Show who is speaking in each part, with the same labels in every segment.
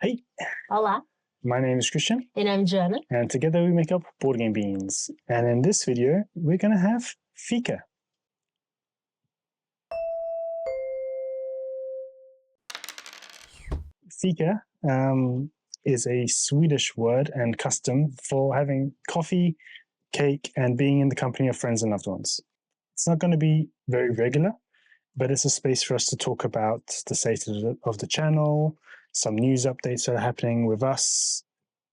Speaker 1: Hey,
Speaker 2: Olá,
Speaker 1: my name is Christian,
Speaker 2: and I'm Joana.
Speaker 1: and together we make up Board Game Beans. And in this video, we're going to have Fika. Fika is a Swedish word and custom for having coffee, cake, and being in the company of friends and loved ones. It's not going to be very regular, but it's a space for us to talk about the state of the channel, some news updates that are happening with us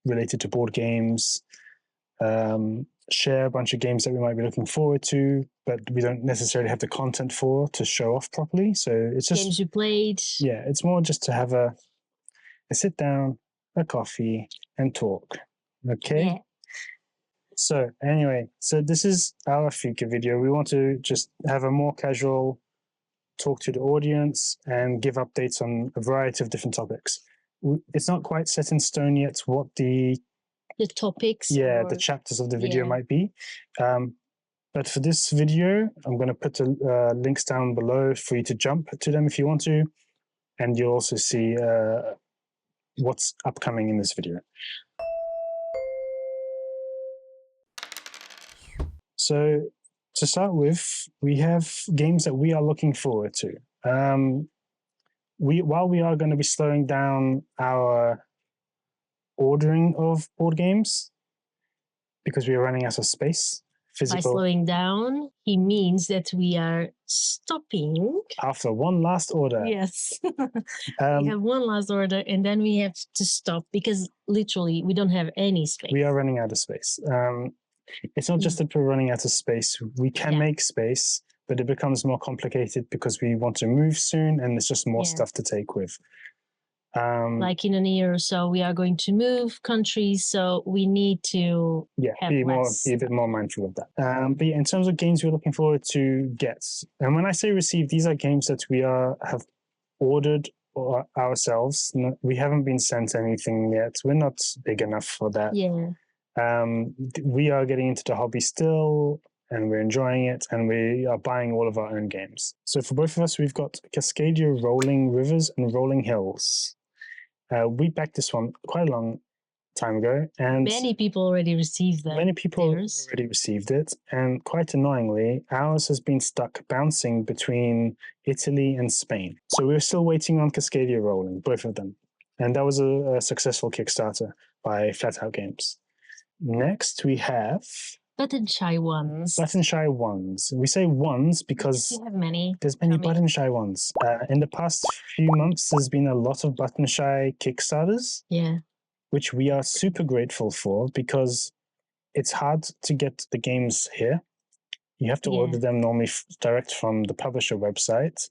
Speaker 1: related to board games, share a bunch of games that we might be looking forward to, but we don't necessarily have the content for to show off properly. So it's just
Speaker 2: Games you played.
Speaker 1: Yeah, it's more just to have a sit down, a coffee, and talk. Okay.
Speaker 2: Yeah.
Speaker 1: So anyway, this is our Fika video. We want to just have a more casual talk to the audience and give updates on a variety of different topics. It's not quite set in stone yet what the
Speaker 2: topics.
Speaker 1: the chapters of the video might be. But for this video, I'm going to put the links down below for you to jump to them if you want to. And you'll also see what's upcoming in this video. So to start with, we have games that we are looking forward to. While we are going to be slowing down our ordering of board games because we are running out of space.
Speaker 2: By slowing down, he means that we are stopping.
Speaker 1: After one last order.
Speaker 2: Yes. We have one last order and then we have to stop because literally we don't have any space.
Speaker 1: We are running out of space. It's not just that we're running out of space. We can make space, but it becomes more complicated because we want to move soon and there's just more stuff to take with.
Speaker 2: Like in a year or so, we are going to move countries, so we need to
Speaker 1: be a bit more mindful of that. But yeah, in terms of games we're looking forward to get, and when I say receive, these are games that we have ordered ourselves. We haven't been sent anything yet. We're not big enough for that.
Speaker 2: Yeah.
Speaker 1: We are getting into the hobby still, and we're enjoying it, and we are buying all of our own games. So for both of us, we've got Cascadia Rolling Rivers and Rolling Hills. We backed this one quite a long time ago, and
Speaker 2: many people already received them.
Speaker 1: Many people already received it, and quite annoyingly, ours has been stuck bouncing between Italy and Spain. So we're still waiting on Cascadia Rolling, both of them. And that was a successful Kickstarter by Flat Out Games. Next, we have
Speaker 2: Button Shy Ones.
Speaker 1: Button Shy Ones. We say ones because
Speaker 2: you have many.
Speaker 1: There's many Button Shy Ones. In the past few months, there's been a lot of Button Shy Kickstarters.
Speaker 2: Yeah.
Speaker 1: Which we are super grateful for because it's hard to get the games here. You have to order them normally direct from the publisher website.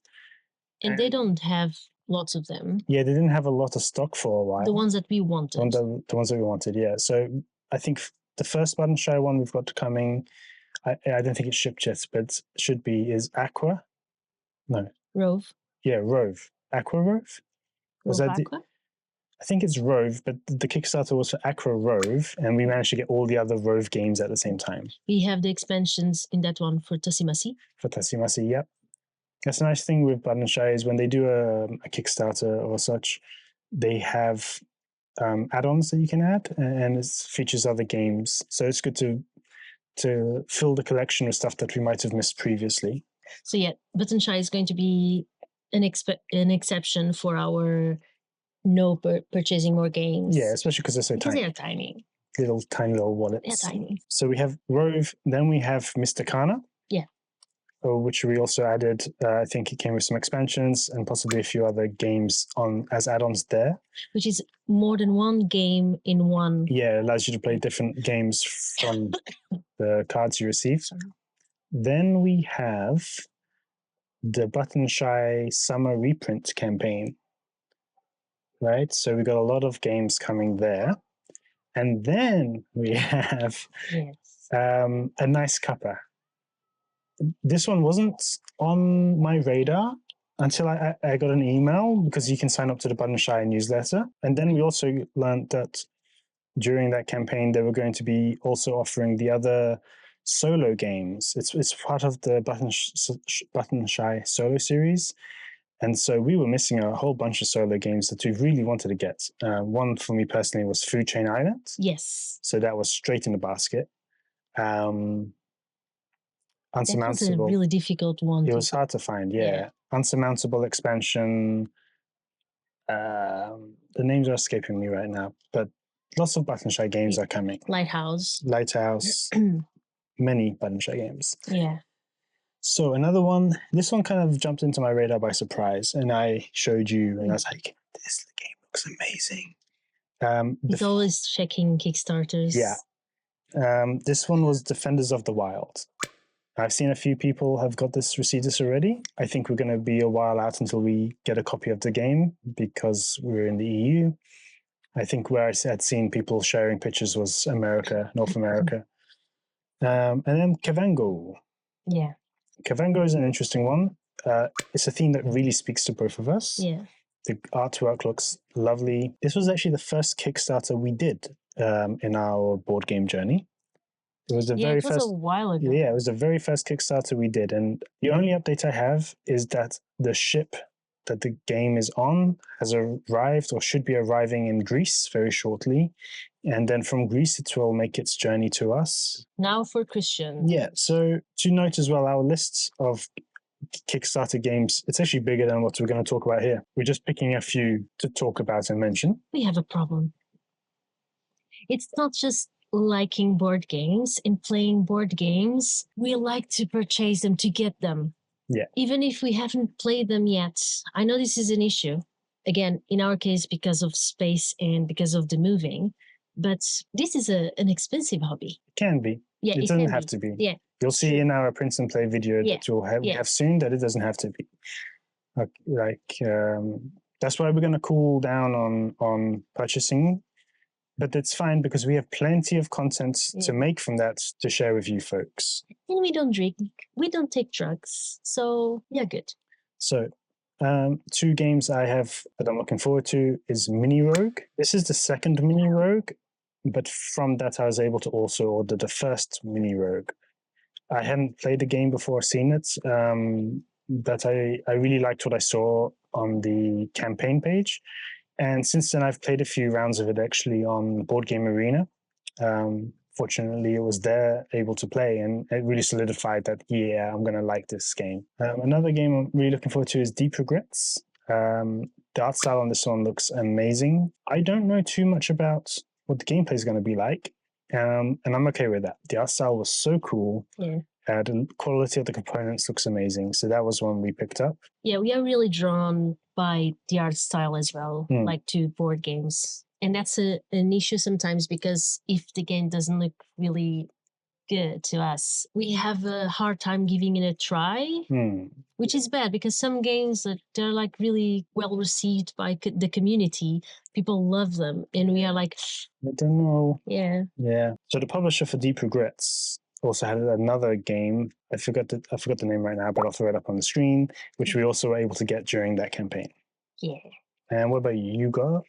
Speaker 2: And they don't have lots of them.
Speaker 1: Yeah, they didn't have a lot of stock for a while.
Speaker 2: The ones that we wanted.
Speaker 1: The ones that we wanted, yeah. So I think the first Button Shy one we've got coming, I don't think it's shipped yet, but should be, is Aqua. No.
Speaker 2: Rove.
Speaker 1: Yeah, Rove. Aqua Rove? Was that
Speaker 2: Aqua?
Speaker 1: I think it's Rove, but the Kickstarter was for Aqua Rove, and we managed to get all the other Rove games at the same time.
Speaker 2: We have the expansions in that one for Tassimasi.
Speaker 1: For Tassimasi, yep. That's a nice thing with Button Shy is when they do a Kickstarter or such, they have add-ons that you can add, and it features other games. So it's good to fill the collection with stuff that we might have missed previously.
Speaker 2: So yeah, Button Shy is going to be an exception for our purchasing more games.
Speaker 1: Yeah, especially because they're so tiny.
Speaker 2: They're tiny.
Speaker 1: Tiny little wallets.
Speaker 2: They're tiny.
Speaker 1: So we have Rove, then we have Mysticana.
Speaker 2: Yeah.
Speaker 1: Which we also added. I think it came with some expansions and possibly a few other games as add-ons there.
Speaker 2: Which is more than one game in one.
Speaker 1: Yeah, it allows you to play different games from the cards you receive. Then we have the Button Shy Summer Reprint campaign. Right, so we got a lot of games coming there. And then we have a nice cuppa. This one wasn't on my radar until I got an email because you can sign up to the Button Shy newsletter. And then we also learned that during that campaign, they were going to be also offering the other solo games. It's part of the Button Shy solo series. And so we were missing a whole bunch of solo games that we really wanted to get. One for me personally was Food Chain Island.
Speaker 2: Yes.
Speaker 1: So that was straight in the basket. Unsurmountable.
Speaker 2: That was a really difficult one.
Speaker 1: It was hard to find, yeah. Unsurmountable expansion. The names are escaping me right now, but lots of Button Shy games are coming.
Speaker 2: Lighthouse.
Speaker 1: Many Button Shy games.
Speaker 2: Yeah.
Speaker 1: So another one, this one kind of jumped into my radar by surprise, and I showed you, and I was like, this game looks amazing.
Speaker 2: He's always checking Kickstarters.
Speaker 1: Yeah. This one was Defenders of the Wild. I've seen a few people have got this, received this already. I think we're going to be a while out until we get a copy of the game because we're in the EU. I think where I had seen people sharing pictures was America, North America. And then Kavango.
Speaker 2: Yeah.
Speaker 1: Kavango is an interesting one. It's a theme that really speaks to both of us.
Speaker 2: Yeah.
Speaker 1: The artwork looks lovely. This was actually the first Kickstarter we did in our board game journey. It was the very first.
Speaker 2: A while ago.
Speaker 1: Yeah, it was the very first Kickstarter we did, and the only update I have is that the ship that the game is on has arrived or should be arriving in Greece very shortly, and then from Greece it will make its journey to us.
Speaker 2: Now for Christian.
Speaker 1: Yeah. So to note as well, our lists of Kickstarter games, it's actually bigger than what we're going to talk about here. We're just picking a few to talk about and mention.
Speaker 2: We have a problem. It's not just liking board games and playing board games. We like to purchase them to get them.
Speaker 1: Yeah.
Speaker 2: Even if we haven't played them yet. I know this is an issue. Again, in our case, because of space and because of the moving. But this is an expensive hobby.
Speaker 1: It can be.
Speaker 2: Yeah,
Speaker 1: it doesn't have to be.
Speaker 2: Yeah.
Speaker 1: You'll see in our Print and Play video that you'll have soon that it doesn't have to be. That's why we're going to cool down on purchasing. But it's fine because we have plenty of content to make from that to share with you folks.
Speaker 2: And we don't drink. We don't take drugs. So, yeah, good.
Speaker 1: So, two games I have that I'm looking forward to is Mini Rogue. This is the second Mini Rogue, but from that I was able to also order the first Mini Rogue. I hadn't played the game before, seen it, but I really liked what I saw on the campaign page. And since then, I've played a few rounds of it actually on Board Game Arena. Fortunately, it was there able to play, and it really solidified that, yeah, I'm going to like this game. Another game I'm really looking forward to is Deep Regrets. The art style on this one looks amazing. I don't know too much about what the gameplay is going to be like, and I'm okay with that. The art style was so cool.
Speaker 2: Yeah.
Speaker 1: The quality of the components looks amazing. So that was one we picked up.
Speaker 2: Yeah, we are really drawn by the art style as well, like to board games. And that's an issue sometimes because if the game doesn't look really good to us, we have a hard time giving it a try, which is bad because some games that they're like really well received by the community. People love them. And we are like,
Speaker 1: I don't know.
Speaker 2: Yeah.
Speaker 1: Yeah. So the publisher for Deep Regrets also had another game. I forgot the name right now, but I'll throw it up on the screen, which we also were able to get during that campaign.
Speaker 2: Yeah.
Speaker 1: And what about you? You got?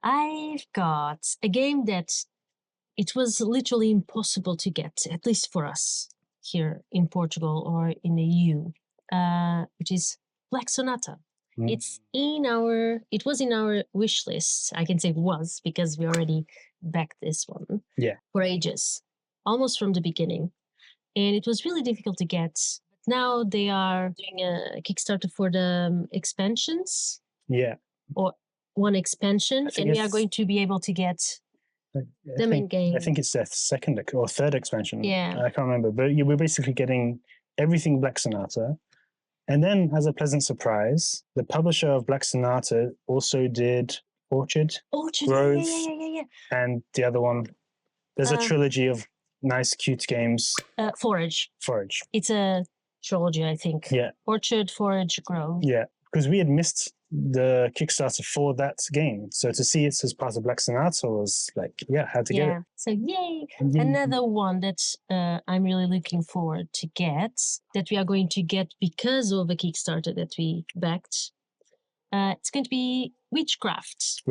Speaker 2: I've got a game that it was literally impossible to get, at least for us here in Portugal or in the EU, which is Black Sonata. It was in our wish list. I can say was because we already backed this one for ages. Almost from the beginning. And it was really difficult to get. Now they are doing a Kickstarter for the expansions.
Speaker 1: Yeah.
Speaker 2: Or one expansion. And we are going to be able to get the main game.
Speaker 1: I think it's their second or third expansion.
Speaker 2: Yeah.
Speaker 1: I can't remember. But we're basically getting everything Black Sonata. And then, as a pleasant surprise, the publisher of Black Sonata also did Orchard, Grove, and the other one. There's a trilogy of nice, cute games.
Speaker 2: Forage. It's a trilogy, I think.
Speaker 1: Yeah.
Speaker 2: Orchard, Forage, Grove.
Speaker 1: Yeah, because we had missed the Kickstarter for that game. So to see it as part of Black Sonata was like, had to get it.
Speaker 2: So yay. Another one that I'm really looking forward to get, that we are going to get because of a Kickstarter that we backed. It's going to be Witchcraft.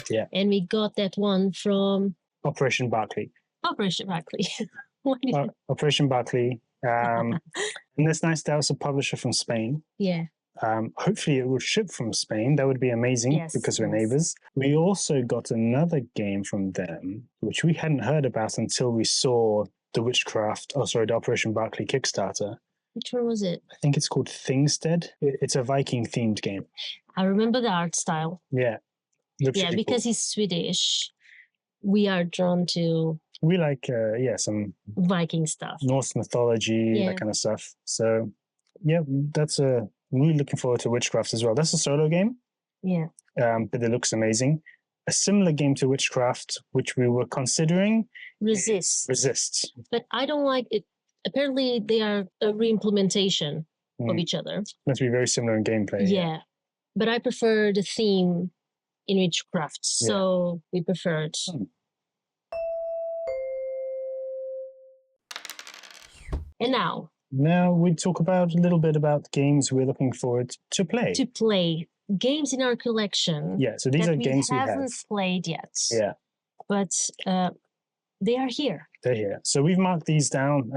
Speaker 1: Yeah.
Speaker 2: And we got that one from
Speaker 1: Operation Barclay.
Speaker 2: Operation Barclay.
Speaker 1: Operation Barclay. And it's nice that was a publisher from Spain.
Speaker 2: Yeah.
Speaker 1: Hopefully it will ship from Spain. That would be amazing
Speaker 2: Yes,
Speaker 1: because we're
Speaker 2: yes.
Speaker 1: neighbors. We also got another game from them, which we hadn't heard about until we saw the Operation Barclay Kickstarter.
Speaker 2: Which one was it?
Speaker 1: I think it's called Thingstead. It's a Viking themed game.
Speaker 2: I remember the art style.
Speaker 1: Yeah. Looks
Speaker 2: Yeah,
Speaker 1: really
Speaker 2: because
Speaker 1: cool.
Speaker 2: he's Swedish. We are drawn to
Speaker 1: We like some
Speaker 2: Viking stuff.
Speaker 1: Norse mythology, that kind of stuff. So yeah, that's really looking forward to Witchcraft as well. That's a solo game.
Speaker 2: Yeah.
Speaker 1: But it looks amazing. A similar game to Witchcraft, which we were considering, Resist.
Speaker 2: But I don't like it. Apparently, they are a re-implementation of each other.
Speaker 1: Must be very similar in gameplay.
Speaker 2: Yeah. But I prefer the theme in Witchcraft, so we prefer it. And now
Speaker 1: we talk about a little bit about games we're looking forward to play.
Speaker 2: Games in our collection.
Speaker 1: Yeah, so these are games we haven't
Speaker 2: played yet.
Speaker 1: Yeah.
Speaker 2: But they are here.
Speaker 1: They're here. So we've marked these down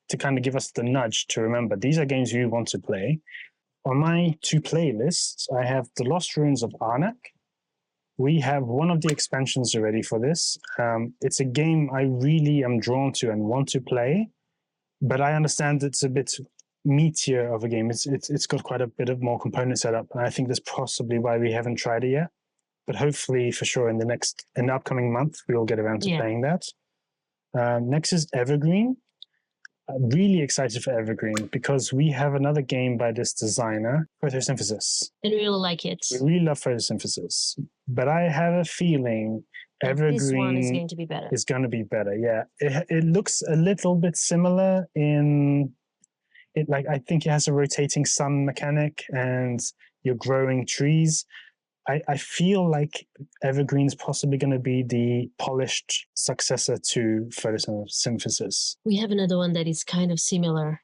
Speaker 1: to kind of give us the nudge to remember these are games we want to play. On my to-play lists, I have The Lost Ruins of Arnak. We have one of the expansions already for this. It's a game I really am drawn to and want to play, but I understand it's a bit meatier of a game. It's got quite a bit of more component setup, and I think that's possibly why we haven't tried it yet. But hopefully, for sure, in the upcoming month, we'll get around to playing that. Next is Evergreen. I'm really excited for Evergreen because we have another game by this designer, Photosynthesis.
Speaker 2: And we really like it.
Speaker 1: We really love Photosynthesis, but I have a feeling Evergreen
Speaker 2: this one is going to be better.
Speaker 1: Is going to be better, yeah. It looks a little bit similar in it. Like I think it has a rotating sun mechanic, and you're growing trees. I feel like Evergreen's possibly going to be the polished successor to Photosynthesis.
Speaker 2: We have another one that is kind of similar.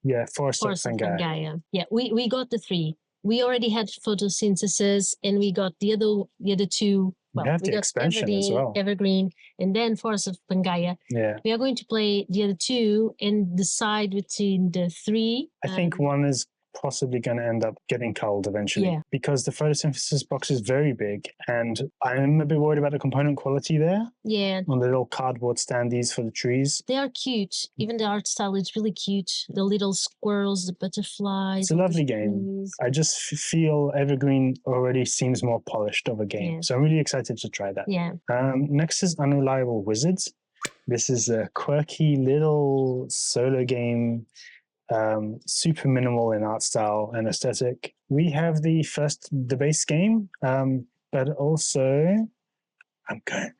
Speaker 1: Yeah, Forest of Pangaea.
Speaker 2: Yeah, we got the three. We already had Photosynthesis, and we got the other two.
Speaker 1: Well, we got expansion as well.
Speaker 2: Evergreen, and then Forest of Pangaea.
Speaker 1: Yeah.
Speaker 2: We are going to play the other two and decide between the three.
Speaker 1: I think one is possibly going to end up getting culled eventually because the Photosynthesis box is very big, and I'm a bit worried about the component quality there.
Speaker 2: Yeah.
Speaker 1: On the little cardboard standees for the trees.
Speaker 2: They are cute. Even the art style is really cute. The little squirrels, the butterflies.
Speaker 1: It's a lovely game. I just feel Evergreen already seems more polished of a game. Yeah. So I'm really excited to try that.
Speaker 2: Yeah.
Speaker 1: Next is Unreliable Wizards. This is a quirky little solo game. Super minimal in art style and aesthetic. We have the base game, but also I'm going to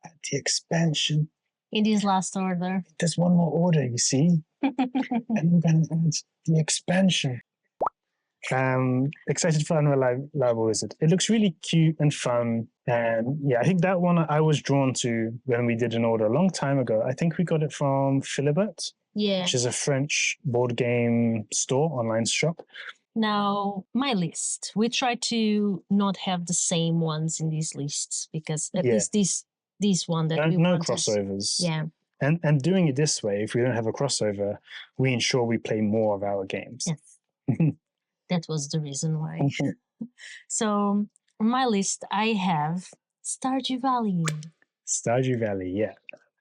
Speaker 1: add the expansion.
Speaker 2: In this last order.
Speaker 1: There's one more order, you see. And I'm going to add the expansion. Excited for Unreliable Wizard. It looks really cute and fun. And yeah, I think that one I was drawn to when we did an order a long time ago. I think we got it from Philibert.
Speaker 2: Yeah.
Speaker 1: Which is a French board game store, online shop.
Speaker 2: Now, my list. We try to not have the same ones in these lists because at least this one that we
Speaker 1: no
Speaker 2: want
Speaker 1: crossovers.
Speaker 2: Yeah.
Speaker 1: And doing it this way, if we don't have a crossover, we ensure we play more of our games.
Speaker 2: Yes. That was the reason why. So, on my list, I have Stardew Valley.
Speaker 1: Stardew Valley, yeah.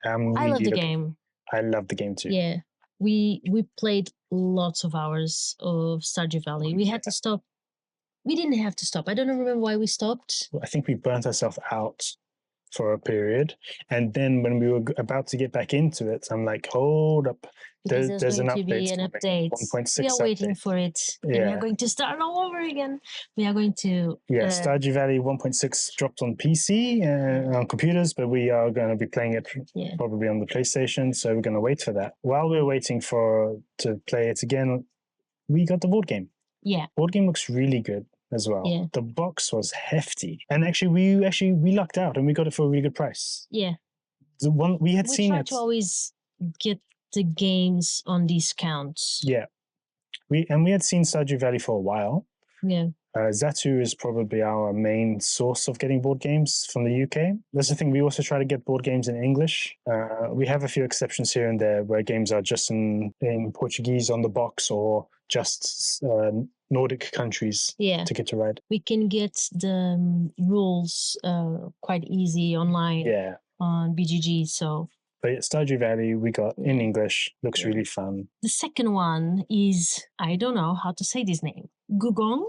Speaker 2: I love the game.
Speaker 1: I love the game too.
Speaker 2: Yeah. We played lots of hours of Stardew Valley. We had to stop. We didn't have to stop. I don't remember why we stopped.
Speaker 1: I think we burnt ourselves out for a period. And then when we were about to get back into it, I'm like, hold up. There's an update. 1.6
Speaker 2: we are waiting for it. And we are going to start all over again. We are going to...
Speaker 1: Stardew Valley 1.6 dropped on PC and on computers, but we are going to be playing it probably on the PlayStation, so we're going to wait for that. While we're waiting to play it again, we got the board game.
Speaker 2: Yeah.
Speaker 1: Board game looks really good as well.
Speaker 2: Yeah.
Speaker 1: The box was hefty. And actually, we lucked out and we got it for a really good price.
Speaker 2: Yeah.
Speaker 1: The one we seen
Speaker 2: try
Speaker 1: it.
Speaker 2: To always get the games on discount.
Speaker 1: Yeah. We had seen Stardew Valley for a while.
Speaker 2: Yeah.
Speaker 1: Zatu is probably our main source of getting board games from the UK. That's the thing. We also try to get board games in English. We have a few exceptions here and there where games are just in Portuguese on the box, or just Nordic countries
Speaker 2: Yeah.
Speaker 1: Ticket to Ride.
Speaker 2: We can get the rules quite easy online
Speaker 1: Yeah.
Speaker 2: on BGG. So,
Speaker 1: But Stardew Valley, we got in
Speaker 2: Yeah.
Speaker 1: English. Looks
Speaker 2: Yeah.
Speaker 1: really fun.
Speaker 2: the second one is, I don't know how to say this name, Gugong.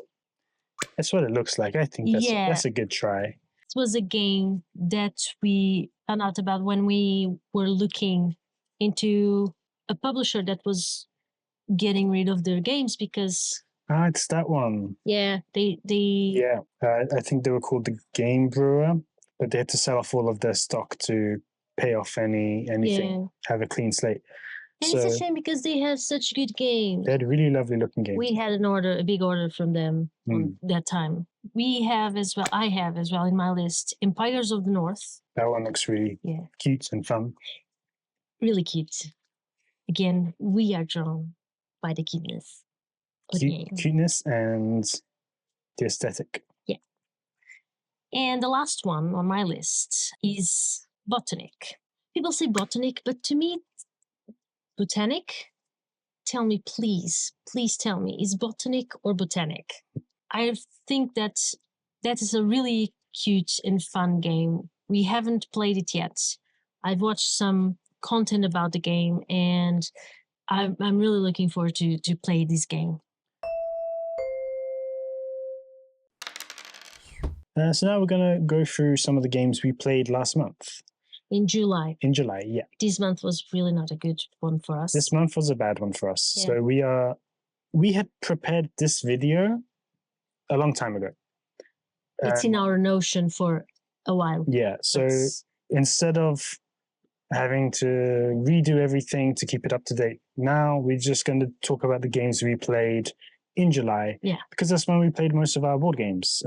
Speaker 1: That's what it looks like. I think that's a good try.
Speaker 2: It was a game that we found out about when we were looking into a publisher that was getting rid of their games because
Speaker 1: It's that one.
Speaker 2: they
Speaker 1: Yeah, I think they were called the Game Brewer, but they had to sell off all of their stock to pay off anything, have a clean slate.
Speaker 2: And it's a shame because they have such good games.
Speaker 1: They had really lovely looking games.
Speaker 2: We had a big order from them on that time. I have as well in my list, Empires of the North.
Speaker 1: That one looks really cute and fun.
Speaker 2: Really cute. Again, we are drawn by the cuteness.
Speaker 1: Cuteness and the aesthetic.
Speaker 2: Yeah. And the last one on my list is Botanic. People say Botanic, but to me, Botanic. Tell me, please tell me, is Botanic or Botanic? I think that is a really cute and fun game. We haven't played it yet. I've watched some content about the game, and I'm really looking forward to play this game.
Speaker 1: So now we're going to go through some of the games we played last month.
Speaker 2: In July,
Speaker 1: yeah.
Speaker 2: This month was really not a good one for us.
Speaker 1: This month was a bad one for us. Yeah. So we had prepared this video a long time ago.
Speaker 2: It's in our Notion for a while.
Speaker 1: Yeah. So instead of having to redo everything to keep it up to date, now we're just going to talk about the games we played in July.
Speaker 2: Yeah.
Speaker 1: Because that's when we played most of our board games.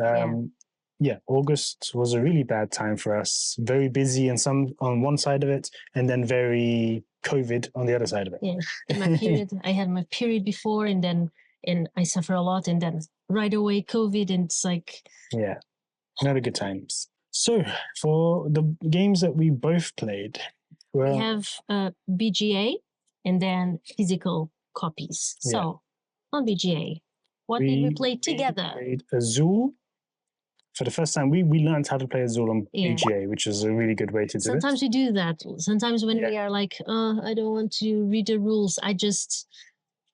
Speaker 1: August was a really bad time for us. Very busy on one side of it, and then very COVID on the other side of it.
Speaker 2: Yeah, my period. I had my period before, and I suffer a lot, and then right away COVID, and it's like
Speaker 1: not a good times. So for the games that we both played,
Speaker 2: we have BGA and then physical copies. So on BGA, what did we play together?
Speaker 1: We played Azul. For the first time, we learned how to play Azul on BGA, which is a really good way to do it.
Speaker 2: Sometimes we do that. Sometimes when we are like, I don't want to read the rules, I just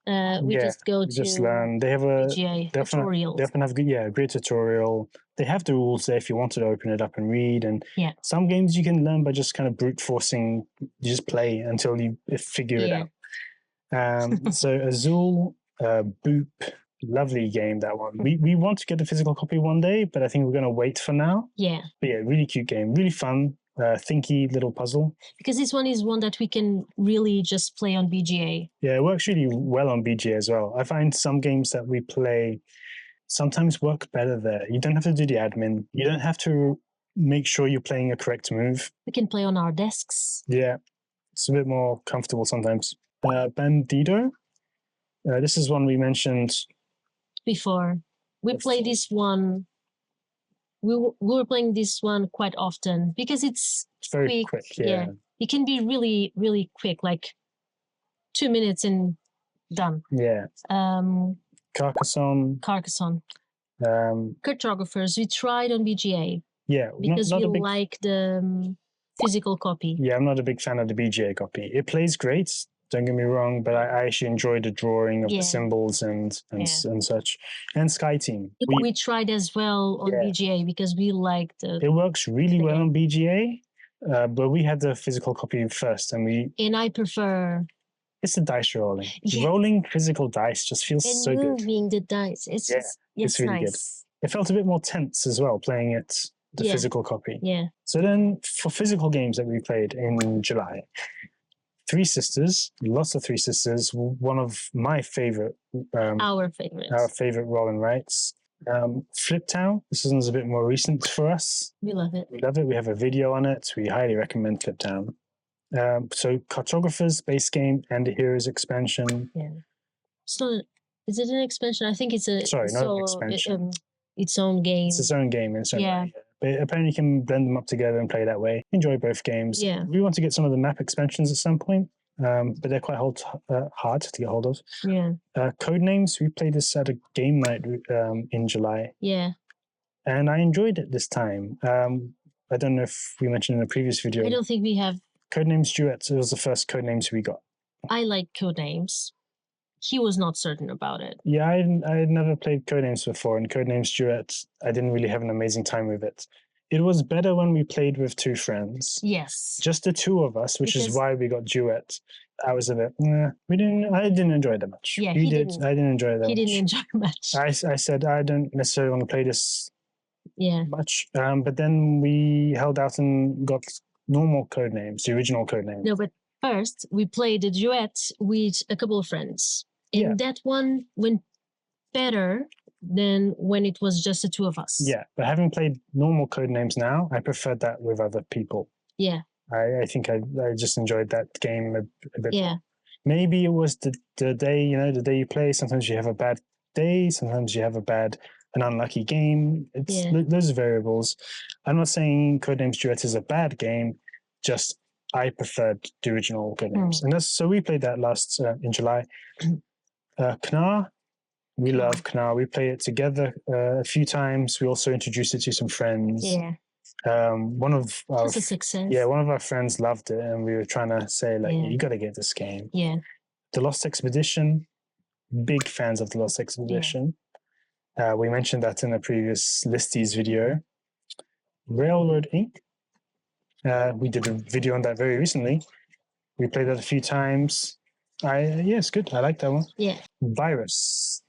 Speaker 2: just go to
Speaker 1: just learn. They have a
Speaker 2: BGA tutorial.
Speaker 1: They often have a great tutorial. They have the rules there if you want to open it up and read. And some games you can learn by just kind of brute forcing. You just play until you figure it out. So Azul, Boop. Lovely game, that one. We want to get the physical copy one day, but I think we're going to wait for now.
Speaker 2: Yeah.
Speaker 1: But really cute game. Really fun, thinky little puzzle.
Speaker 2: Because this one is one that we can really just play on BGA.
Speaker 1: Yeah, it works really well on BGA as well. I find some games that we play sometimes work better there. You don't have to do the admin. You don't have to make sure you're playing a correct move.
Speaker 2: We can play on our desks.
Speaker 1: Yeah. It's a bit more comfortable sometimes. Bandido. This is one we mentioned
Speaker 2: before. We play this one. We were playing this one quite often because it's
Speaker 1: very quick. Yeah.
Speaker 2: It can be really, really quick, like 2 minutes and done.
Speaker 1: Yeah. Carcassonne.
Speaker 2: Cartographers. We tried on BGA.
Speaker 1: Yeah.
Speaker 2: Because we like the physical copy.
Speaker 1: Yeah, I'm not a big fan of the BGA copy. It plays great. Don't get me wrong, but I actually enjoy the drawing of the symbols and such. And Sky Team.
Speaker 2: We tried as well on BGA because we liked it.
Speaker 1: It works really well on BGA, but we had the physical copy first, and I
Speaker 2: prefer.
Speaker 1: It's the dice rolling. Rolling physical dice just feels so good.
Speaker 2: And moving the dice, it's
Speaker 1: really good. It felt a bit more tense as well playing it. The physical copy.
Speaker 2: Yeah.
Speaker 1: So then, for physical games that we played in July. Three Sisters, lots of Three Sisters. One of my favorite.
Speaker 2: Our favorites.
Speaker 1: Our favorite roll and writes. Flip Town. This one's a bit more recent for us.
Speaker 2: We love it.
Speaker 1: We have a video on it. We highly recommend Flip Town. So Cartographers, base game, and the Heroes expansion.
Speaker 2: Yeah. So is it an expansion? I think it's a.
Speaker 1: Sorry, not an expansion.
Speaker 2: Its own game.
Speaker 1: It's its own game in its own way. But apparently you can blend them up together and play that way. Enjoy both games.
Speaker 2: Yeah.
Speaker 1: We want to get some of the map expansions at some point. but they're quite hard to get hold of.
Speaker 2: Yeah.
Speaker 1: Codenames, we played this at a game night in July.
Speaker 2: Yeah.
Speaker 1: And I enjoyed it this time. I don't know if we mentioned in the previous video.
Speaker 2: I don't think we have.
Speaker 1: Codenames Duets, it was the first Codenames we got.
Speaker 2: I like Codenames. He was not certain about it.
Speaker 1: Yeah, I had never played Codenames before, and Codenames Duet, I didn't really have an amazing time with it. It was better when we played with two friends.
Speaker 2: Yes.
Speaker 1: Just the two of us, which is why we got Duet. I was a bit, I didn't enjoy it that much.
Speaker 2: Yeah,
Speaker 1: you did. I didn't enjoy it that much.
Speaker 2: He didn't enjoy much.
Speaker 1: I said, I don't necessarily want to play this much. But then we held out and got normal Codenames, the original Codenames.
Speaker 2: No, but first we played a duet with a couple of friends. And that one went better than when it was just the two of us.
Speaker 1: Yeah, but having played normal Codenames now, I preferred that with other people.
Speaker 2: Yeah.
Speaker 1: I think I just enjoyed that game a bit.
Speaker 2: Yeah.
Speaker 1: Maybe it was the day, the day you play. Sometimes you have a bad day. Sometimes you have an unlucky game. It's those variables. I'm not saying Codenames Duet is a bad game. Just I preferred the original Codenames. And so we played that last in July. Knar, we love Knar. We play it together a few times. We also introduced it to some friends.
Speaker 2: Yeah.
Speaker 1: One of our
Speaker 2: a success.
Speaker 1: Yeah, one of our friends loved it, and we were trying to say you got to get this game.
Speaker 2: Yeah.
Speaker 1: The Lost Expedition, big fans of the Lost Expedition. Yeah. We mentioned that in a previous Listies video. Railroad Inc. We did a video on that very recently. We played that a few times. It's good. I like that one.
Speaker 2: Yeah.
Speaker 1: Virus.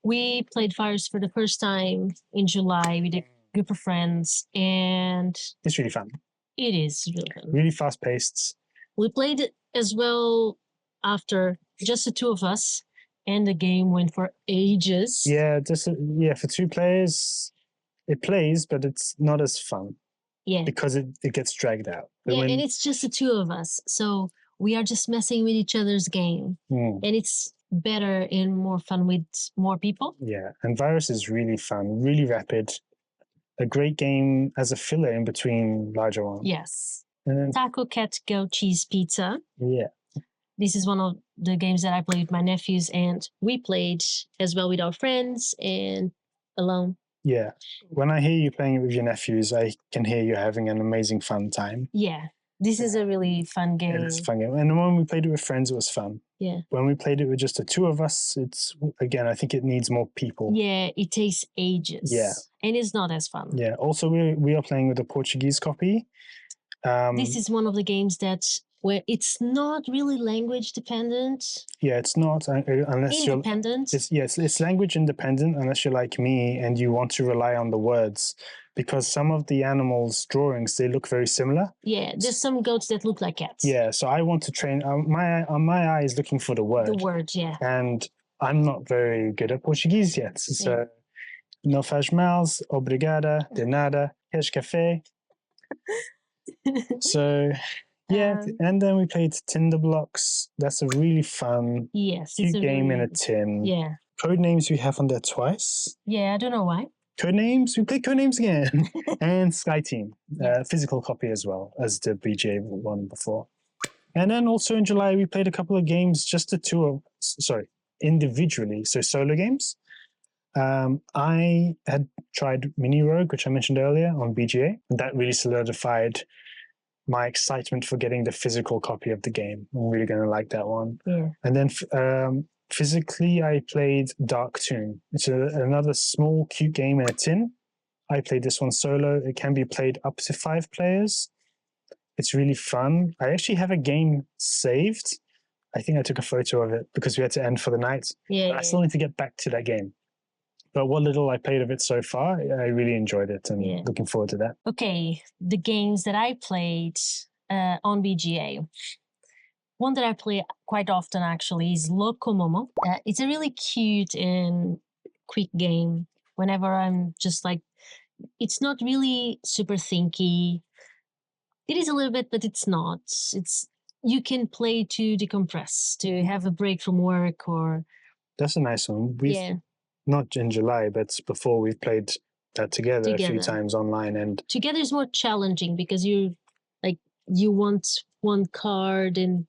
Speaker 2: We played Virus for the first time in July with a group of friends, and
Speaker 1: it's really fun.
Speaker 2: It is really fun.
Speaker 1: Really fast paced.
Speaker 2: We played it as well after just the two of us, and the game went for ages.
Speaker 1: Yeah, for two players, it plays, but it's not as fun.
Speaker 2: Yeah.
Speaker 1: Because it gets dragged out. But
Speaker 2: and it's just the two of us. So we are just messing with each other's game. And it's better and more fun with more people.
Speaker 1: Yeah, and Virus is really fun, really rapid. A great game as a filler in between larger ones.
Speaker 2: Yes.
Speaker 1: And then,
Speaker 2: Taco Cat Go Cheese Pizza.
Speaker 1: Yeah.
Speaker 2: This is one of the games that I played with my nephews, and we played as well with our friends and alone.
Speaker 1: Yeah. When I hear you playing it with your nephews, I can hear you having an amazing fun time.
Speaker 2: Yeah. This is a really fun game.
Speaker 1: It's a fun game. And when we played it with friends, it was fun.
Speaker 2: Yeah.
Speaker 1: When we played it with just the two of us, I think it needs more people.
Speaker 2: Yeah, it takes ages.
Speaker 1: Yeah.
Speaker 2: And it's not as fun.
Speaker 1: Yeah. Also, we are playing with a Portuguese copy.
Speaker 2: This is one of the games where it's not really language dependent.
Speaker 1: Yeah, it's not unless
Speaker 2: independent.
Speaker 1: It's language independent unless you're like me and you want to rely on the words, because some of the animals' drawings, they look very similar.
Speaker 2: Yeah, there's some goats that look like cats.
Speaker 1: Yeah, so I want to train my eye is looking for the word.
Speaker 2: The word, yeah.
Speaker 1: And I'm not very good at Portuguese yet. So no faz mal, obrigada, de nada, queres café? So yeah, and then we played Tinder Blocks. That's a really fun cute game in a tin.
Speaker 2: Yeah.
Speaker 1: Codenames we have on there twice.
Speaker 2: Yeah, I don't know why.
Speaker 1: Codenames, we played Codenames again. And Sky Team, physical copy as well as the BGA one before. And then also in July, we played a couple of games, just the two of, individually, so solo games. I had tried Mini Rogue, which I mentioned earlier on BGA, and that really solidified my excitement for getting the physical copy of the game. I'm really going to like that one.
Speaker 2: Yeah.
Speaker 1: And then physically, I played Dark Tomb. It's another small, cute game in a tin. I played this one solo. It can be played up to 5 players. It's really fun. I actually have a game saved. I think I took a photo of it because we had to end for the night.
Speaker 2: Yeah.
Speaker 1: I still need to get back to that game. But what little I played of it so far, I really enjoyed it and looking forward to that.
Speaker 2: Okay, the games that I played on BGA. One that I play quite often actually is Locomomo. It's a really cute and quick game. Whenever I'm just like, it's not really super thinky. It is a little bit, but it's not. You can play to decompress, to have a break from work or.
Speaker 1: That's a nice one. Not in July, but before we've played that together a few times online. And
Speaker 2: together is more challenging because you want one card and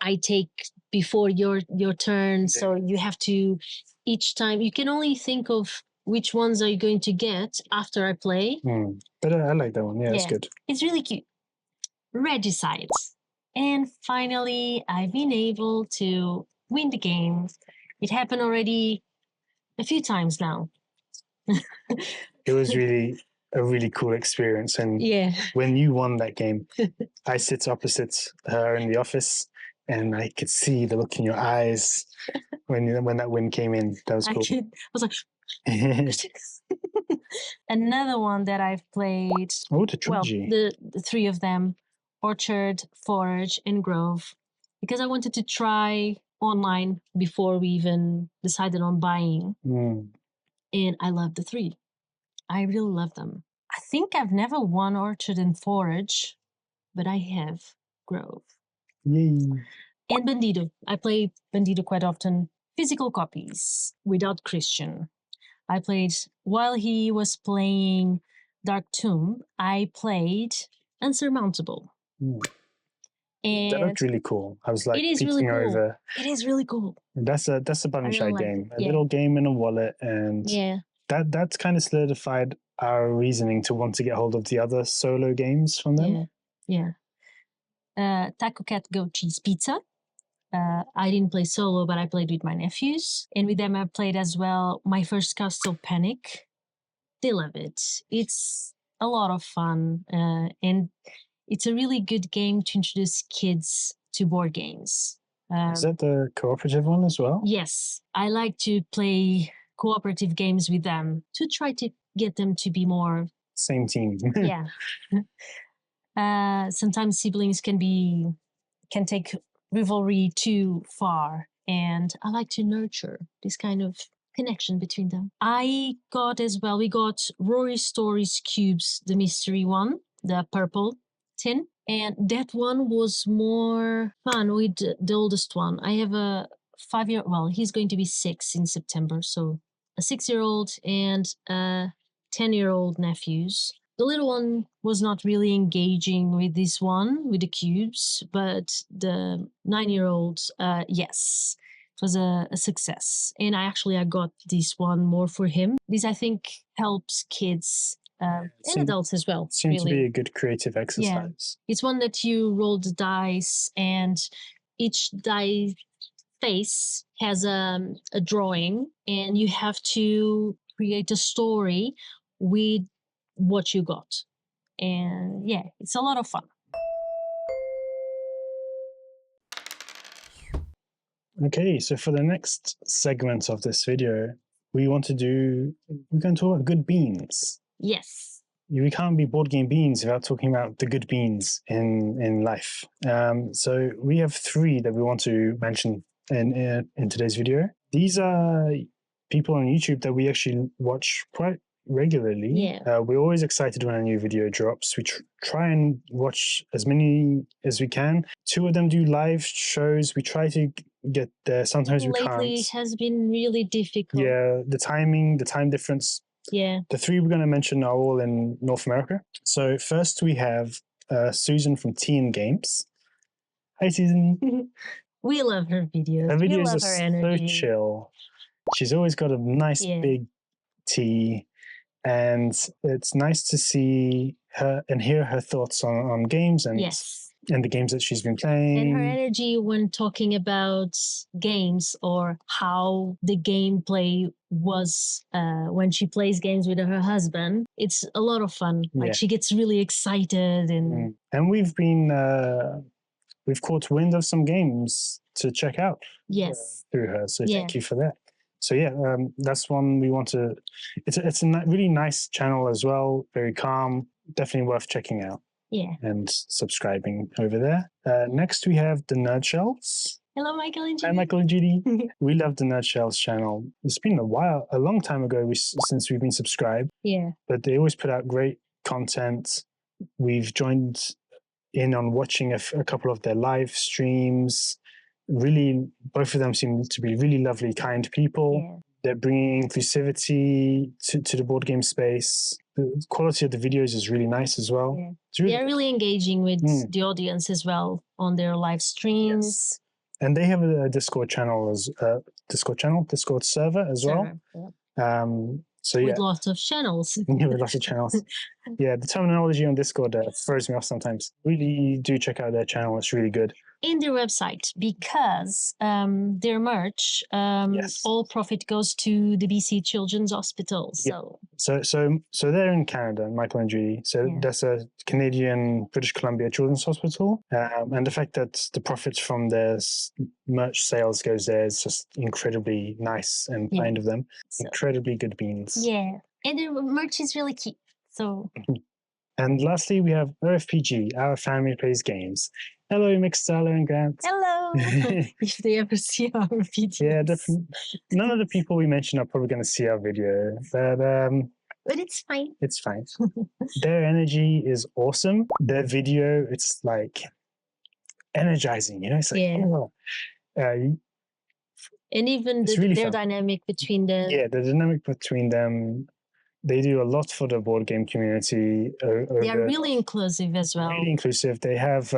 Speaker 2: I take before your turn. So you have to, each time, you can only think of which ones are you going to get after I play.
Speaker 1: But I like that one. Yeah, it's good.
Speaker 2: It's really cute. Regicides. And finally, I've been able to win the game. It happened already a few times now.
Speaker 1: It was really a really cool experience. And when you won that game, I sit opposite her in the office, and I could see the look in your eyes when that win came in. That was cool.
Speaker 2: I was like, another one that I've played.
Speaker 1: Oh, the trilogy.
Speaker 2: Well, the three of them, Orchard, Forage, and Grove, because I wanted to try online before we even decided on buying. And I love the three. I really love them. I think I've never won Orchard and Forage, but I have Grove.
Speaker 1: Yay.
Speaker 2: And Bandido. I play Bandido quite often. Physical copies without Christian. I played, while he was playing Dark Tomb, I played Unsurmountable. And
Speaker 1: that looked really cool. I was like,
Speaker 2: it is really cool.
Speaker 1: Over.
Speaker 2: It is really cool.
Speaker 1: That's a button shy game. A
Speaker 2: Yeah.
Speaker 1: little game in a wallet, and that's kind of solidified our reasoning to want to get hold of the other solo games from them.
Speaker 2: Taco Cat Goat Cheese Pizza. I didn't play solo, but I played with my nephews. And with them I played as well My First Castle Panic. They love it. It's a lot of fun. And it's a really good game to introduce kids to board games.
Speaker 1: Is that the cooperative one as well?
Speaker 2: Yes. I like to play cooperative games with them to try to get them to be more...
Speaker 1: Same team.
Speaker 2: Sometimes siblings can take rivalry too far, and I like to nurture this kind of connection between them. We got Rory Stories Cubes, the mystery one, the purple tin, and that one was more fun with the oldest one. I have a 5-year-old, well, he's going to be 6 in September, so a 6-year-old and a 10-year-old nephews. The little one was not really engaging with this one, with the cubes, but the 9-year-old, yes, it was a success. And I got this one more for him. This, I think, helps kids and adults as well.
Speaker 1: Seems to be a good creative exercise.
Speaker 2: It's one that you roll the dice, and each die face has a drawing, and you have to create a story with what you got. And it's a lot of fun.
Speaker 1: Okay, so for the next segment of this video, we're going to talk about good beans.
Speaker 2: Yes.
Speaker 1: We can't be board game beans without talking about the good beans in life. So we have 3 that we want to mention in today's video. These are people on YouTube that we actually watch quite regularly. We're always excited when a new video drops. We try and watch as many as we can. 2 of them do live shows. We try to get there. Sometimes we can't.
Speaker 2: Lately has been really difficult.
Speaker 1: The time difference. The 3 we're going to mention are all in North America. So first we have Susan from Tea & Games. Hi, Susan.
Speaker 2: We love her videos.
Speaker 1: Her videos
Speaker 2: are
Speaker 1: so chill. She's always got a nice big tea, and it's nice to see her and hear her thoughts on games and the games that she's been playing.
Speaker 2: And her energy when talking about games, or how the gameplay was when she plays games with her husband. It's a lot of fun. Like, she gets really excited.
Speaker 1: And we've caught wind of some games to check out through her. So thank you for that. So that's one we want to... It's a really nice channel as well. Very calm. Definitely worth checking out. And subscribing over there. Next we have the Nerd Shells.
Speaker 2: Hello, Michael and Judy.
Speaker 1: Hi, Michael and Judy. We love the Nerd Shells channel. It's been a long time ago since we've been subscribed. But they always put out great content. We've joined in on watching a couple of their live streams. Really, both of them seem to be really lovely, kind people. They're bringing inclusivity to the board game space. The quality of the videos is really nice as well.
Speaker 2: They're really engaging with the audience as well on their live streams.
Speaker 1: And they have a Discord server as well. So yeah,
Speaker 2: with lots of channels.
Speaker 1: yeah, with lots of channels. Yeah, the terminology on Discord throws me off sometimes. Really do check out their channel; it's really good.
Speaker 2: In their website, because their merch,
Speaker 1: Yes.
Speaker 2: all profit goes to the BC Children's Hospital. So
Speaker 1: So they're in Canada, Michael and Judy. So that's a Canadian British Columbia Children's Hospital, and the fact that the profits from their merch sales goes there is just incredibly nice and kind of them. So, incredibly good beans.
Speaker 2: Yeah, and their merch is really cute. So.
Speaker 1: And lastly, we have OFPG, Our Family Plays Games. Hello, Mixtala and Grant.
Speaker 2: Hello. If they ever see our videos.
Speaker 1: Yeah, none of the people we mentioned are probably going to see our video,
Speaker 2: but it's fine.
Speaker 1: It's fine. Their energy is awesome. Their video, it's like energizing, you know? It's like, oh.
Speaker 2: And even their dynamic between them.
Speaker 1: Yeah, the dynamic between them. They do a lot for the board game community.
Speaker 2: They are really inclusive as well.
Speaker 1: Really inclusive. They have.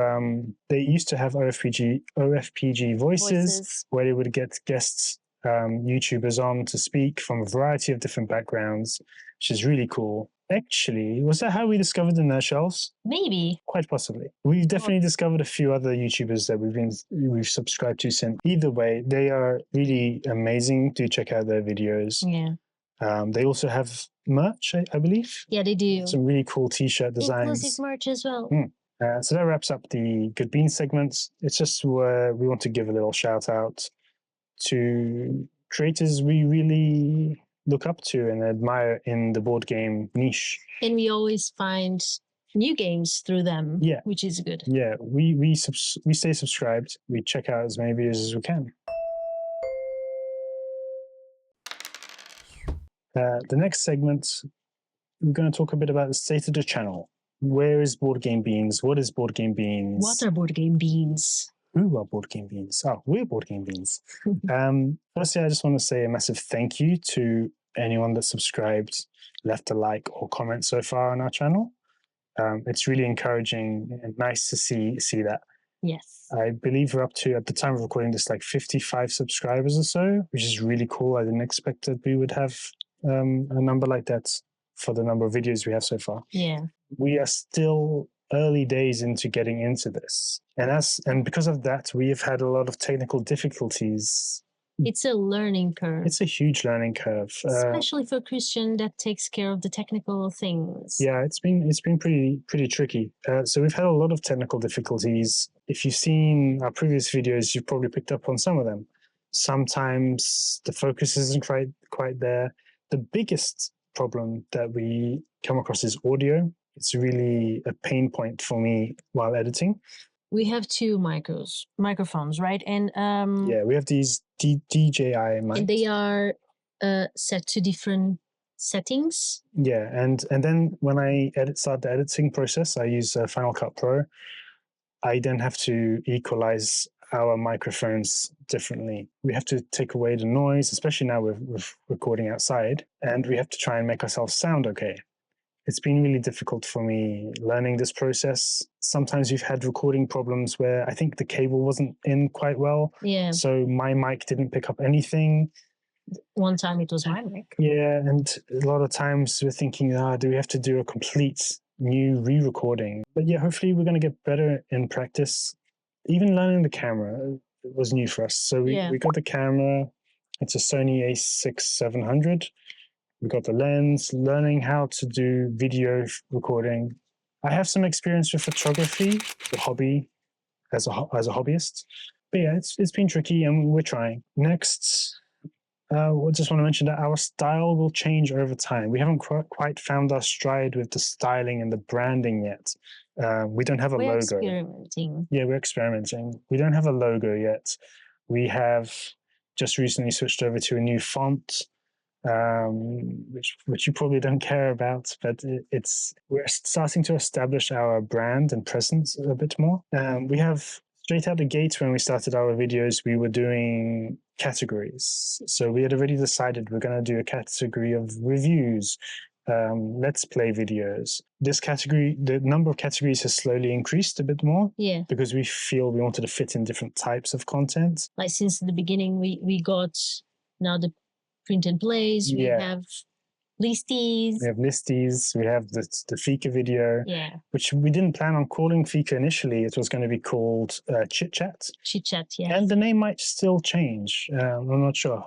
Speaker 1: They used to have OFPG voices, where they would get guests, YouTubers on to speak from a variety of different backgrounds, which is really cool. Actually, was that how we discovered the Nerd Shelves?
Speaker 2: Maybe.
Speaker 1: Quite possibly. We've definitely discovered a few other YouTubers that we've subscribed to since. Either way, they are really amazing. Do check out their videos.
Speaker 2: Yeah.
Speaker 1: They also have merch, I believe.
Speaker 2: Yeah, they do.
Speaker 1: Some really cool T-shirt designs.
Speaker 2: Inclusive merch as well.
Speaker 1: So that wraps up the Good Beans segments. It's just where we want to give a little shout out to creators we really look up to and admire in the board game niche.
Speaker 2: And we always find new games through them, which is good.
Speaker 1: Yeah, we stay subscribed. We check out as many videos as we can. The next segment, we're going to talk a bit about the state of the channel. Where is Board Game Beans? What is Board Game Beans?
Speaker 2: What are Board Game Beans?
Speaker 1: Who are Board Game Beans? Oh, we're Board Game Beans. Firstly, I just want to say a massive thank you to anyone that subscribed, left a like or comment so far on our channel. It's really encouraging and nice to see that.
Speaker 2: Yes.
Speaker 1: I believe we're up to, at the time of recording this, like 55 subscribers or so, which is really cool. I didn't expect that we would have a number like that for the number of videos we have so far.
Speaker 2: Yeah.
Speaker 1: We are still early days into getting into this. And because of that, we have had a lot of technical difficulties.
Speaker 2: It's a learning curve.
Speaker 1: It's a huge learning curve.
Speaker 2: Especially for Christian that takes care of the technical things.
Speaker 1: Yeah, it's been pretty tricky. So we've had a lot of technical difficulties. If you've seen our previous videos, you've probably picked up on some of them. Sometimes the focus isn't quite there. The biggest problem that we come across is audio. It's really a pain point for me while editing.
Speaker 2: We have two microphones, right? And
Speaker 1: yeah, we have these DJI mics.
Speaker 2: And they are set to different settings.
Speaker 1: Yeah, and then when I start the editing process, I use Final Cut Pro. I then have to equalize our microphones differently. We have to take away the noise, especially now we're recording outside, and we have to try and make ourselves sound okay. It's been really difficult for me learning this process. Sometimes we've had recording problems where I think the cable wasn't in quite well.
Speaker 2: Yeah.
Speaker 1: So my mic didn't pick up anything.
Speaker 2: One time it was my mic.
Speaker 1: Yeah, and a lot of times we're thinking, do we have to do a complete new re-recording? But yeah, hopefully we're going to get better in practice. Even learning the camera was new for us. So we got the camera. It's a Sony a6-700. We got the lens, learning how to do video recording. I have some experience with photography, the hobby, as a hobbyist. But yeah, it's been tricky and we're trying. Next, I just want to mention that our style will change over time. We haven't quite found our stride with the styling and the branding yet. We don't have a logo. We're
Speaker 2: experimenting.
Speaker 1: Yeah, we're experimenting. We don't have a logo yet. We have just recently switched over to a new font, which you probably don't care about, but we're starting to establish our brand and presence a bit more. We have straight out the gates when we started our videos, we were doing categories. So we had already decided we're going to do a category of reviews, let's play videos. This category, the number of categories has slowly increased a bit more.
Speaker 2: Yeah.
Speaker 1: Because we feel we wanted to fit in different types of content.
Speaker 2: Like since the beginning, we got now the print and plays. We have listies.
Speaker 1: We have listies. We have the Fika video.
Speaker 2: Yeah.
Speaker 1: Which we didn't plan on calling Fika initially. It was going to be called Chit Chat.
Speaker 2: Chit Chat, yeah.
Speaker 1: And the name might still change. I'm not sure.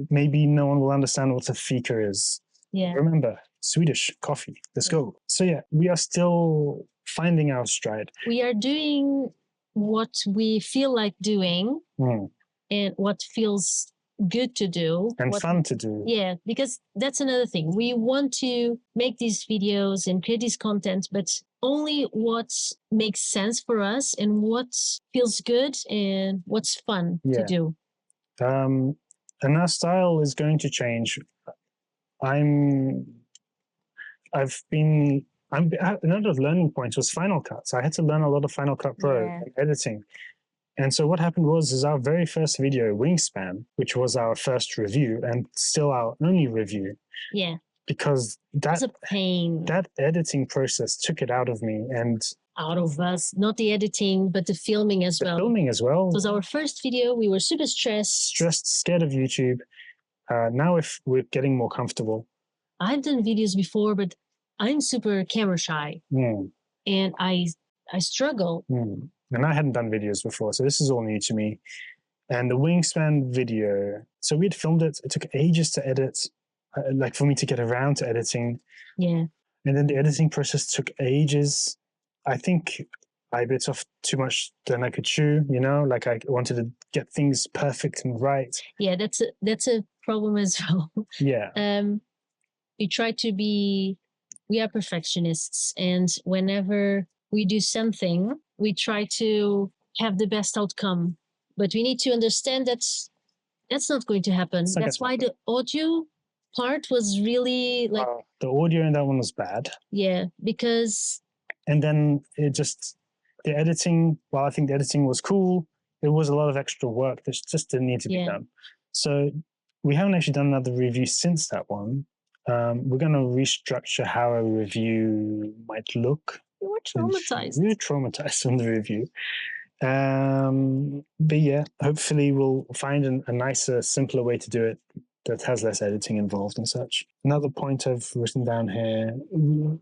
Speaker 1: Maybe no one will understand what a Fika is.
Speaker 2: Yeah.
Speaker 1: Remember, Swedish coffee. Let's go. So yeah, we are still finding our stride.
Speaker 2: We are doing what we feel like doing and what feels good to do.
Speaker 1: And fun to do.
Speaker 2: Yeah, because that's another thing. We want to make these videos and create this content, but only what makes sense for us and what feels good and what's fun to do.
Speaker 1: And our style is going to change. Another learning point was Final Cut. So I had to learn a lot of Final Cut Pro and editing. And so what happened was our very first video, Wingspan, which was our first review and still our only review.
Speaker 2: Yeah.
Speaker 1: Because
Speaker 2: that's a pain.
Speaker 1: That editing process took it out of me and
Speaker 2: out of us. Not the editing, but the filming as well.
Speaker 1: Filming as well.
Speaker 2: It was our first video. We were super stressed.
Speaker 1: Scared of YouTube. Now if we're getting more comfortable.
Speaker 2: I've done videos before, but I'm super camera shy. And I struggle.
Speaker 1: And I hadn't done videos before, so this is all new to me. And the Wingspan video, so we'd filmed it. It took ages to edit, like for me to get around to editing.
Speaker 2: Yeah.
Speaker 1: And then the editing process took ages. I think I bit off too much than I could chew, you know, like I wanted to get things perfect and right.
Speaker 2: Yeah, that's a problem as well.
Speaker 1: Yeah.
Speaker 2: We are perfectionists, and whenever we do something, we try to have the best outcome, but we need to understand that that's not going to happen. That's why the audio part was really like
Speaker 1: the audio in that one was bad.
Speaker 2: Yeah, because
Speaker 1: and then the editing. While I think the editing was cool, it was a lot of extra work that just didn't need to be done. So we haven't actually done another review since that one. We're going to restructure how a review might look.
Speaker 2: We were traumatized.
Speaker 1: We were traumatized from the review. But yeah, hopefully we'll find a nicer, simpler way to do it that has less editing involved and such. Another point I've written down here,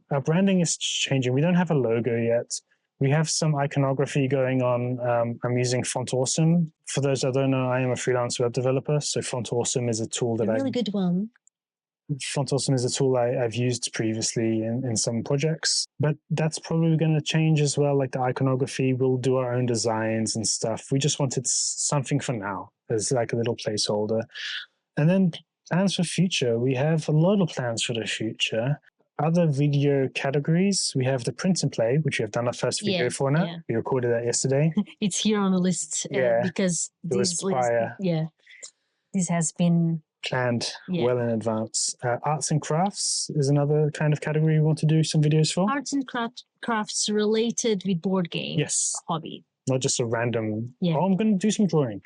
Speaker 1: our branding is changing. We don't have a logo yet. We have some iconography going on. I'm using Font Awesome. For those that don't know, I am a freelance web developer, so Font Awesome is a tool that
Speaker 2: really good one.
Speaker 1: Font Awesome is a tool I've used previously in some projects, but that's probably going to change as well. Like the iconography, we'll do our own designs and stuff. We just wanted something for now as like a little placeholder. And then plans for future. We have a lot of plans for the future. Other video categories, we have the print and play, which we have done our first video for now. Yeah. We recorded that yesterday.
Speaker 2: It's here on the list because this has been
Speaker 1: planned well in advance. Arts and crafts is another kind of category we want to do some videos for.
Speaker 2: Arts and crafts related with board games.
Speaker 1: Yes.
Speaker 2: Hobby.
Speaker 1: Not just a random, I'm going to do some drawing.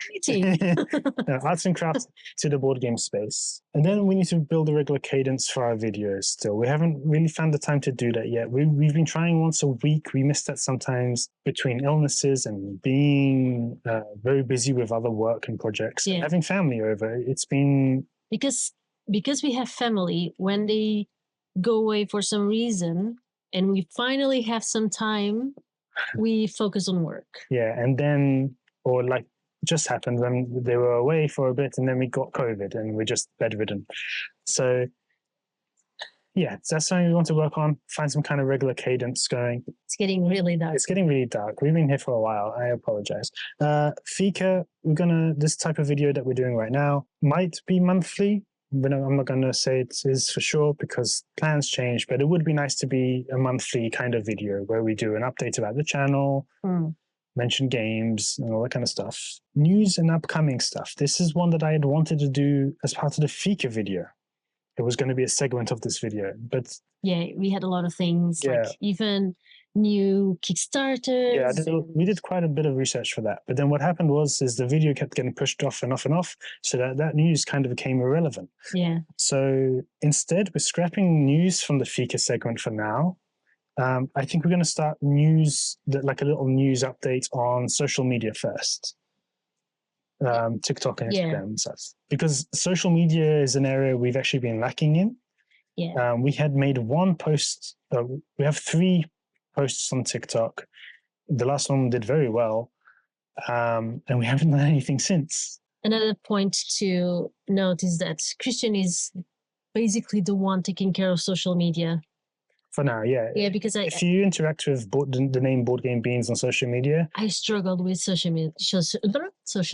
Speaker 1: Arts and crafts to the board game space. And then we need to build a regular cadence for our videos still. We haven't really found the time to do that yet. We've been trying once a week. We miss that sometimes between illnesses and being very busy with other work and projects. And having family over. It's been...
Speaker 2: Because we have family, when they go away for some reason and we finally have some time, we focus on work.
Speaker 1: Yeah, and then, or like just happened when they were away for a bit and then we got COVID and we're just bedridden. So yeah, that's something we want to work on, find some kind of regular cadence going.
Speaker 2: It's getting really dark.
Speaker 1: It's getting really dark. We've been here for a while. I apologize. Fika, this type of video that we're doing right now might be monthly. But I'm not going to say it is for sure because plans change, but it would be nice to be a monthly kind of video where we do an update about the channel, mention games and all that kind of stuff. News and upcoming stuff. This is one that I had wanted to do as part of the Fika video. It was going to be a segment of this video, but...
Speaker 2: Yeah, we had a lot of things, like even new Kickstarters.
Speaker 1: Yeah, we did quite a bit of research for that. But then what happened was the video kept getting pushed off and off and off, so that news kind of became irrelevant.
Speaker 2: Yeah.
Speaker 1: So instead, we're scrapping news from the Fika segment for now. I think we're going to start like a little news update on social media first. TikTok and Instagram and such. Because social media is an area we've actually been lacking in.
Speaker 2: Yeah.
Speaker 1: We had made one post. We have 3 posts on TikTok. The last one did very well. And we haven't done anything since.
Speaker 2: Another point to note is that Christian is basically the one taking care of social media.
Speaker 1: For now, yeah.
Speaker 2: Yeah, because
Speaker 1: if you interact with the name Board Game Beans on social media,
Speaker 2: I struggled with social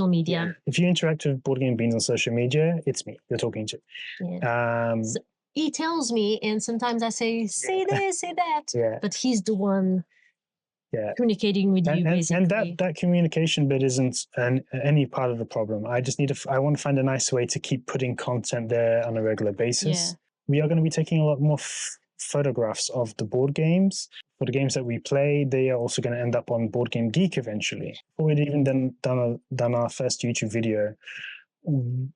Speaker 2: media.
Speaker 1: Yeah. If you interact with Board Game Beans on social media, it's me you're talking to.
Speaker 2: Yeah. So he tells me, and sometimes I say this, say that.
Speaker 1: Yeah.
Speaker 2: But he's the one communicating with you, basically.
Speaker 1: And that communication bit isn't any part of the problem. I just I want to find a nice way to keep putting content there on a regular basis.
Speaker 2: Yeah.
Speaker 1: We are going to be taking a lot more photographs of the board games. For the games that we play, they are also going to end up on Board Game Geek eventually. Before we'd even done our first YouTube video,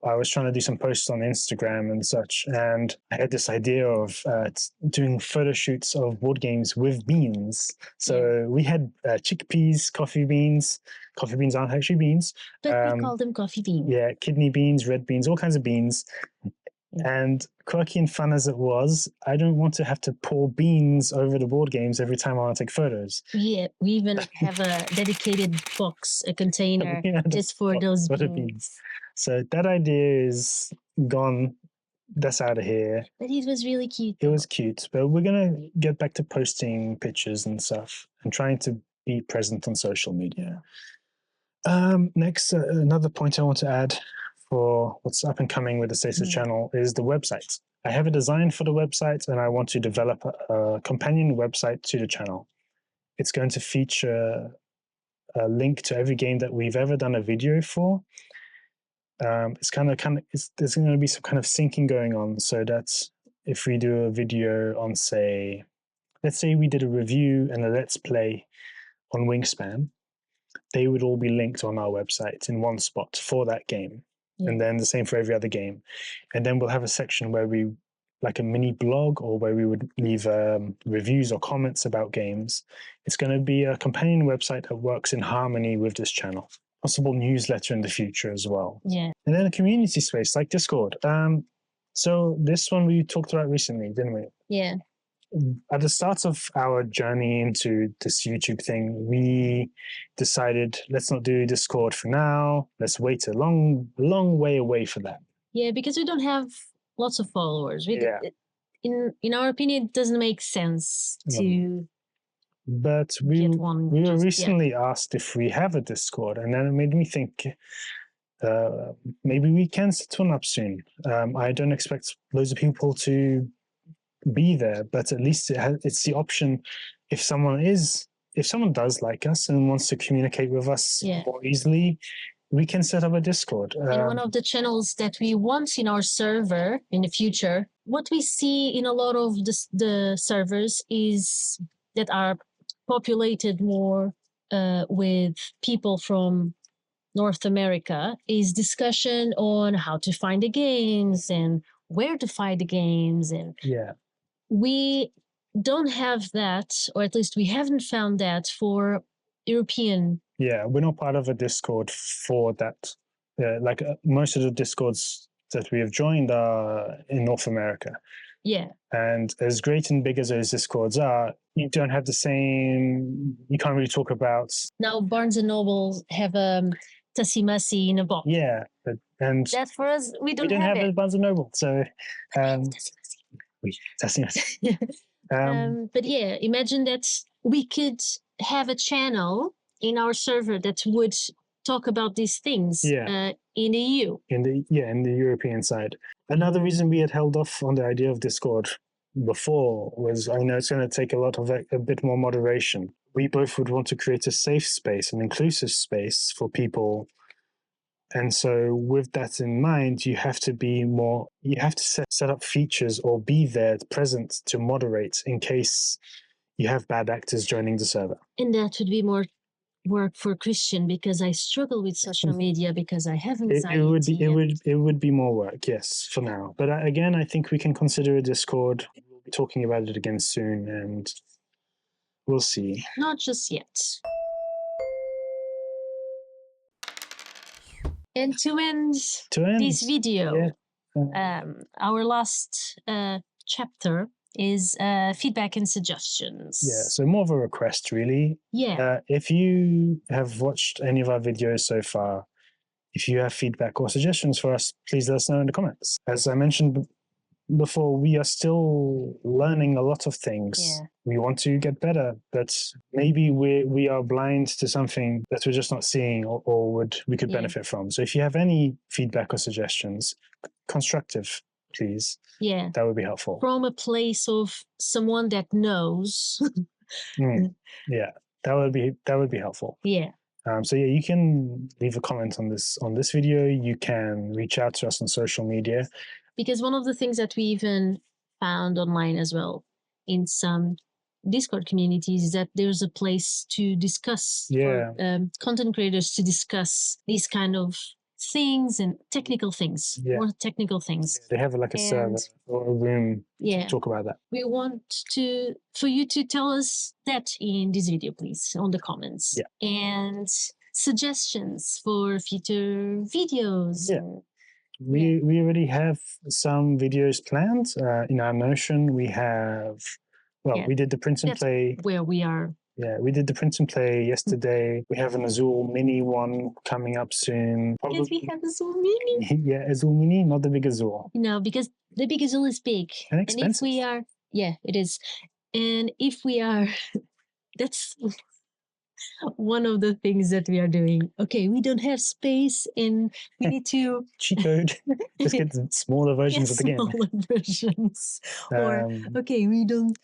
Speaker 1: I was trying to do some posts on Instagram and such, and I had this idea of doing photo shoots of board games with beans. So we had chickpeas, coffee beans. Coffee beans aren't actually beans.
Speaker 2: But we call them coffee beans.
Speaker 1: Yeah, kidney beans, red beans, all kinds of beans. And quirky and fun as it was, I don't want to have to pour beans over the board games every time I want to take photos.
Speaker 2: Yeah, we even have a dedicated box, a container, just for those beans.
Speaker 1: So that idea is gone. That's out of here.
Speaker 2: But it was really cute.
Speaker 1: It was cute, but we're going to get back to posting pictures and stuff and trying to be present on social media. Next, another point I want to add for what's up and coming with the Stasis channel is the website. I have a design for the website and I want to develop a companion website to the channel. It's going to feature a link to every game that we've ever done a video for. There's going to be some kind of syncing going on, so that if we do a video on, let's say we did a review and a let's play on Wingspan, they would all be linked on our website in one spot for that game. And then the same for every other game. And then we'll have a section where we, like a mini blog, or where we would leave reviews or comments about games. It's going to be a companion website that works in harmony with this channel. Possible newsletter in the future as well.
Speaker 2: Yeah.
Speaker 1: And then a community space like Discord. So this one we talked about recently, didn't we?
Speaker 2: Yeah.
Speaker 1: At the start of our journey into this YouTube thing, we decided, let's not do Discord for now. Let's wait a long way away for that.
Speaker 2: Yeah, because we don't have lots of followers. In our opinion, it doesn't make sense to.
Speaker 1: But we were recently asked if we have a Discord, and then it made me think maybe we can set one up soon. I don't expect loads of people to be there, but at least it's the option if someone does like us and wants to communicate with us more easily, we can set up a Discord.
Speaker 2: And one of the channels that we want in our server in the future, what we see in a lot of the servers is that are populated more with people from North America, is discussion on how to find the games and where to find the games. And we don't have that, or at least we haven't found that for European. Yeah,
Speaker 1: we're not part of a Discord for that. Like most of the Discords that we have joined are in North America.
Speaker 2: Yeah.
Speaker 1: And as great and big as those Discords are, you don't have the same, you can't really talk about.
Speaker 2: Now Barnes and Noble have Tassimasi in a box.
Speaker 1: Yeah. And
Speaker 2: that for us, we don't have
Speaker 1: it. Barnes and Noble. So,
Speaker 2: but yeah, imagine that we could have a channel in our server that would talk about these things in the EU.
Speaker 1: In the European side. Another reason we had held off on the idea of Discord before was, I know it's going to take a bit more moderation. We both would want to create a safe space, an inclusive space for people. And so with that in mind, you have to set up features or be there present to moderate in case you have bad actors joining the server.
Speaker 2: And that would be more work for Christian, because I struggle with social media because I have anxiety.
Speaker 1: It would be more work, yes, for now. But again, I think we can consider a Discord. We'll be talking about it again soon, and we'll see.
Speaker 2: Not just yet. And to end this video, our last chapter is feedback and suggestions.
Speaker 1: Yeah, so more of a request, really.
Speaker 2: Yeah.
Speaker 1: If you have watched any of our videos so far, if you have feedback or suggestions for us, please let us know in the comments. As I mentioned before, we are still learning a lot of things.
Speaker 2: Yeah.
Speaker 1: We want to get better, but maybe we are blind to something that we're just not seeing or we could benefit from. So if you have any feedback or suggestions, constructive, please.
Speaker 2: Yeah.
Speaker 1: That would be helpful.
Speaker 2: From a place of someone that knows.
Speaker 1: Yeah, that would be helpful.
Speaker 2: Yeah.
Speaker 1: So yeah, you can leave a comment on this video. You can reach out to us on social media.
Speaker 2: Because one of the things that we even found online as well in some Discord communities is that there's a place to discuss for content creators to discuss these kind of things and technical things, more technical things.
Speaker 1: They have like a server or a room to talk about that.
Speaker 2: We want for you to tell us that in this video, please, on the comments.
Speaker 1: Yeah.
Speaker 2: And suggestions for future videos.
Speaker 1: Yeah. We already have some videos planned in our Notion. We have, we did the print and play.
Speaker 2: Where we are.
Speaker 1: Yeah, we did the print and play yesterday. We have an Azul Mini one coming up soon.
Speaker 2: Yes, we have Azul Mini.
Speaker 1: Yeah, Azul Mini, not the big Azul.
Speaker 2: No, because the big Azul is big.
Speaker 1: And expensive.
Speaker 2: And if we are, it is. And if we are, that's one of the things that we are doing. Okay, we don't have space and we need to
Speaker 1: cheat code. Just get smaller versions of the game.
Speaker 2: Smaller versions. Or okay, we don't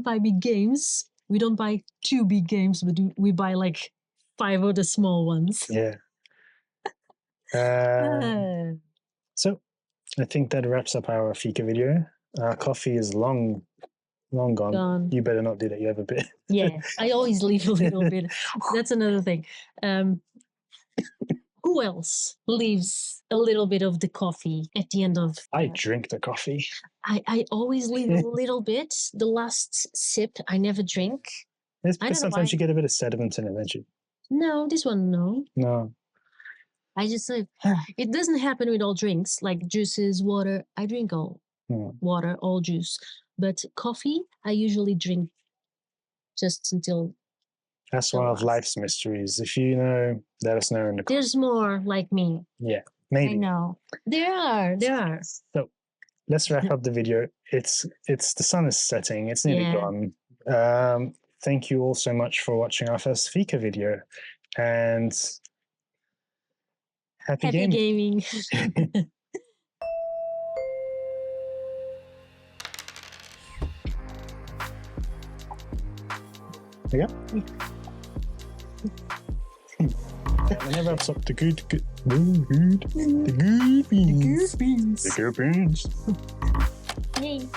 Speaker 2: buy big games. We don't buy 2 big games, but we buy like 5 of the small ones.
Speaker 1: Yeah. So I think that wraps up our Fika video. Our coffee is long gone. You better not do that. You have a bit.
Speaker 2: Yeah, I always leave a little bit. That's another thing. Who else leaves a little bit of the coffee at the end of...
Speaker 1: I drink the coffee.
Speaker 2: I always leave a little bit. The last sip, I never drink.
Speaker 1: Sometimes you get a bit of sediment in it, don't you?
Speaker 2: No, this one, no.
Speaker 1: No.
Speaker 2: I just say, it doesn't happen with all drinks, like juices, water. I drink all water, all juice. But coffee, I usually drink just until...
Speaker 1: That's one of life's mysteries. If you know, let us know in the comments.
Speaker 2: There's more like me.
Speaker 1: Yeah, maybe.
Speaker 2: I know. There are.
Speaker 1: So let's wrap up the video. It's the sun is setting. It's nearly gone. Thank you all so much for watching our first Fika video. And happy gaming. Yeah. Whenever I've stopped the good beans.
Speaker 2: Hey.